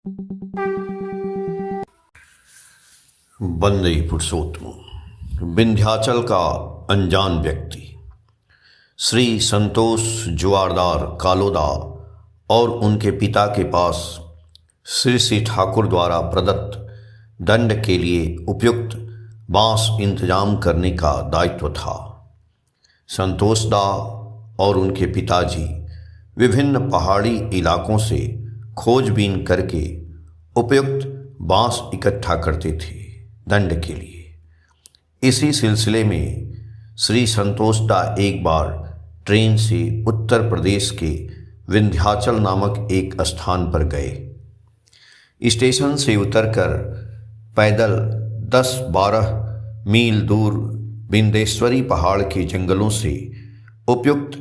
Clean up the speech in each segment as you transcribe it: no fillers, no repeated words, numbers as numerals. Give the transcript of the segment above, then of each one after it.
वंदे पुरुषोत्तम। विंध्याचल का अनजान व्यक्ति श्री संतोष जुआरदार कालोदा और उनके पिता के पास श्री ठाकुर द्वारा प्रदत्त दंड के लिए उपयुक्त बांस इंतजाम करने का दायित्व था। संतोषदा और उनके पिताजी विभिन्न पहाड़ी इलाकों से खोजबीन करके उपयुक्त बांस इकट्ठा करते थे दंड के लिए। इसी सिलसिले में श्री संतोषदा एक बार ट्रेन से उत्तर प्रदेश के विंध्याचल नामक एक स्थान पर गए। स्टेशन से उतरकर पैदल 10-12 मील दूर विंध्येश्वरी पहाड़ के जंगलों से उपयुक्त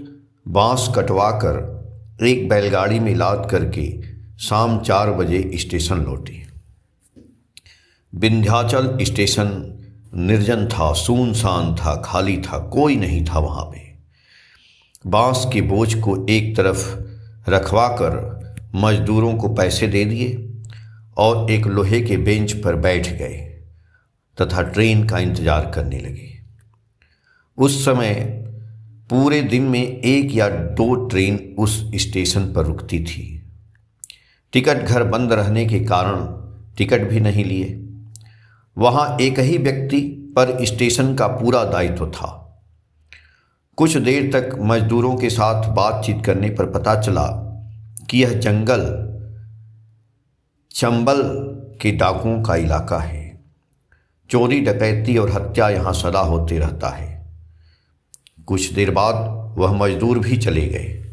बांस कटवाकर एक बैलगाड़ी में लाद करके शाम 4 बजे स्टेशन लौटे। विंध्याचल स्टेशन निर्जन था, सुनसान था, खाली था, कोई नहीं था वहाँ पे। बांस के बोझ को एक तरफ रखवाकर मजदूरों को पैसे दे दिए और एक लोहे के बेंच पर बैठ गए तथा ट्रेन का इंतजार करने लगे। उस समय पूरे दिन में 1 या 2 ट्रेन उस स्टेशन पर रुकती थी। टिकट घर बंद रहने के कारण टिकट भी नहीं लिए। वहाँ एक ही व्यक्ति पर स्टेशन का पूरा दायित्व था। कुछ देर तक मजदूरों के साथ बातचीत करने पर पता चला कि यह जंगल चंबल के डाकुओं का इलाका है। चोरी डकैती और हत्या यहाँ सदा होते रहता है। कुछ देर बाद वह मजदूर भी चले गए।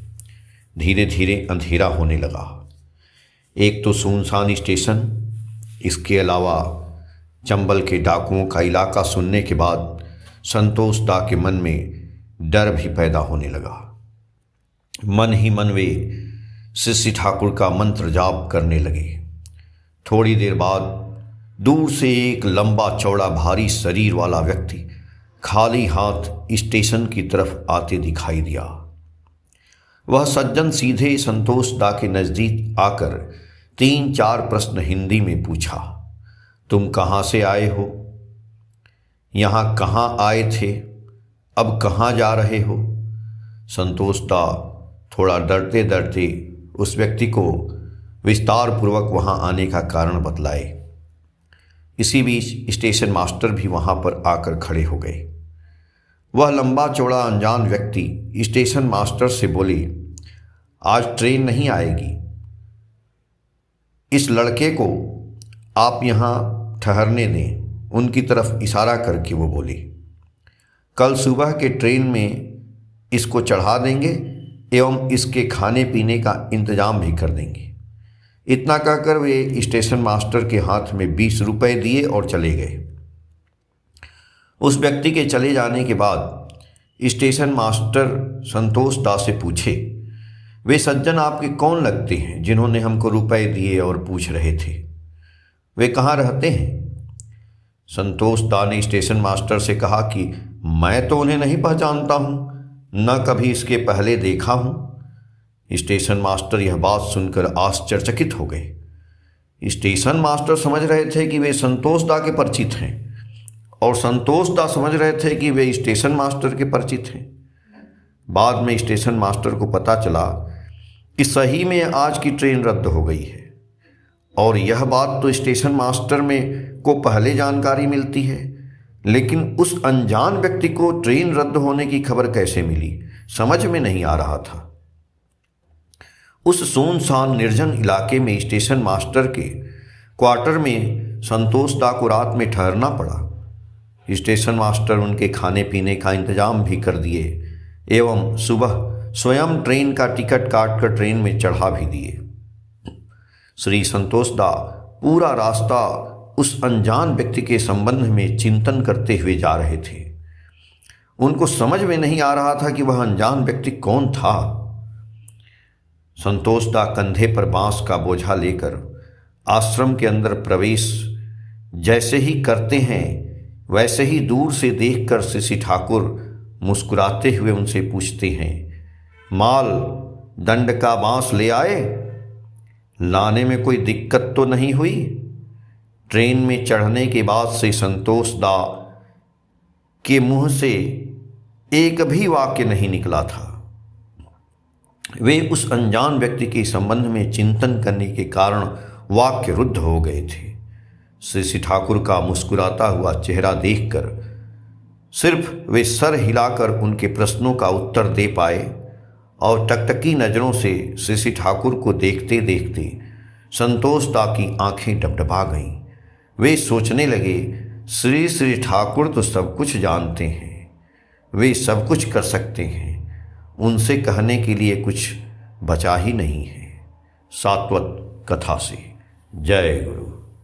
धीरे धीरे अंधेरा होने लगा। एक तो सुनसान स्टेशन, इसके अलावा चंबल के डाकुओं का इलाका सुनने के बाद संतोषदा के मन में डर भी पैदा होने लगा। मन ही मन वे श्री ठाकुर का मंत्र जाप करने लगे। थोड़ी देर बाद दूर से एक लंबा चौड़ा भारी शरीर वाला व्यक्ति खाली हाथ स्टेशन की तरफ आते दिखाई दिया। वह सज्जन सीधे संतोषदा के नज़दीक आकर 3-4 प्रश्न हिंदी में पूछा। तुम कहाँ से आए हो? यहाँ कहाँ आए थे? अब कहाँ जा रहे हो? संतोषदा थोड़ा डरते डरते उस व्यक्ति को विस्तार पूर्वक वहाँ आने का कारण बतलाए। इसी बीच स्टेशन मास्टर भी वहाँ पर आकर खड़े हो गए। वह लंबा चौड़ा अनजान व्यक्ति स्टेशन मास्टर से बोले, आज ट्रेन नहीं आएगी। इस लड़के को आप यहाँ ठहरने दें। उनकी तरफ इशारा करके वो बोली, कल सुबह के ट्रेन में इसको चढ़ा देंगे एवं इसके खाने पीने का इंतजाम भी कर देंगे। इतना कहकर वे स्टेशन मास्टर के हाथ में 20 रुपये दिए और चले गए। उस व्यक्ति के चले जाने के बाद स्टेशन मास्टर संतोषदा से पूछे, वे सज्जन आपके कौन लगते हैं जिन्होंने हमको रुपए दिए और पूछ रहे थे? वे कहाँ रहते हैं? संतोषदा ने स्टेशन मास्टर से कहा कि मैं तो उन्हें नहीं पहचानता हूँ, न कभी इसके पहले देखा हूँ। स्टेशन मास्टर यह बात सुनकर आश्चर्यचकित हो गए। स्टेशन मास्टर समझ रहे थे कि वे संतोषदा के परिचित हैं और संतोषदा समझ रहे थे कि वे स्टेशन मास्टर के परिचित हैं। बाद में स्टेशन मास्टर को पता चला कि सही में आज की ट्रेन रद्द हो गई है और यह बात तो स्टेशन मास्टर में को पहले जानकारी मिलती है, लेकिन उस अनजान व्यक्ति को ट्रेन रद्द होने की खबर कैसे मिली, समझ में नहीं आ रहा था। उस सुनसान निर्जन इलाके में स्टेशन मास्टर के क्वार्टर में संतोषदा को रात में ठहरना पड़ा। स्टेशन मास्टर उनके खाने पीने का इंतजाम भी कर दिए एवं सुबह स्वयं ट्रेन का टिकट काटकर ट्रेन में चढ़ा भी दिए। श्री संतोषदा पूरा रास्ता उस अनजान व्यक्ति के संबंध में चिंतन करते हुए जा रहे थे। उनको समझ में नहीं आ रहा था कि वह अनजान व्यक्ति कौन था। संतोषदा कंधे पर बांस का बोझा लेकर आश्रम के अंदर प्रवेश जैसे ही करते हैं वैसे ही दूर से देखकर श्री ठाकुर मुस्कुराते हुए उनसे पूछते हैं, माल दंड का बांस ले आए? लाने में कोई दिक्कत तो नहीं हुई? ट्रेन में चढ़ने के बाद से संतोष दा के मुंह से एक भी वाक्य नहीं निकला था। वे उस अनजान व्यक्ति के संबंध में चिंतन करने के कारण वाक्य रुद्ध हो गए थे। श्री ठाकुर का मुस्कुराता हुआ चेहरा देखकर सिर्फ वे सर हिलाकर उनके प्रश्नों का उत्तर दे पाए और टकटकी नज़रों से श्री ठाकुर को देखते देखते संतोष दा की आंखें डबडबा गईं। वे सोचने लगे, श्री ठाकुर तो सब कुछ जानते हैं, वे सब कुछ कर सकते हैं, उनसे कहने के लिए कुछ बचा ही नहीं है। सात्वत कथा से। जय गुरु।